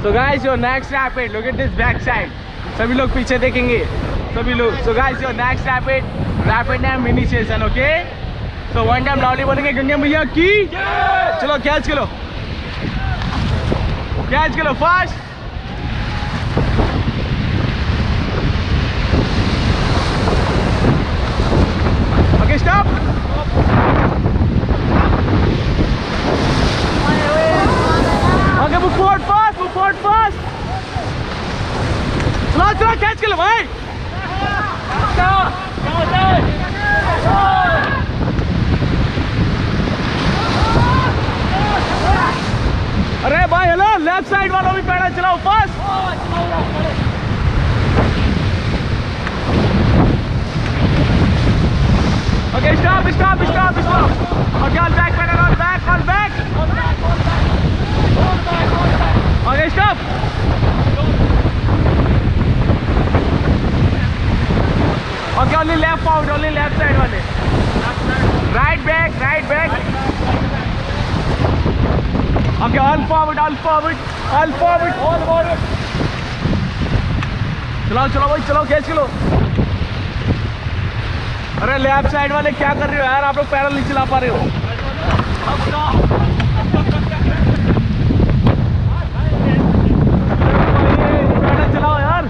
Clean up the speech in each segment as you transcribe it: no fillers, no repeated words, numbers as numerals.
So guys, your next rapid, look at this back side. सभी लोग पीछे देखेंगे, सभी लोग. So guys, your next rapid name initiation, okay? So one time loudly बोलेंगे गंगे भैया की. चलो कैच करो fast. Okay, stop. Okay, move forward fast. चलो कैच कर लो भाई. अरे भाई हेलो, लेफ्ट साइड वालों भी पैडल चलाओ fast. Okay, stop. Okay, all back pedal, all back. Okay, stop. Okay, only left out, only left side wale. Right back. Okay, all forward. चलो भाई, कैच लो. अरे लेफ्ट साइड वाले क्या कर रहे हो यार, आप लोग पैडल नहीं चला पा रहे हो. पैडल चलाओ यार.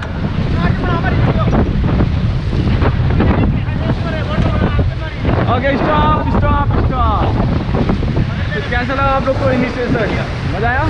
Okay, stop. कैसा लगा आप लोग को इनिशिएशन? मजा आया?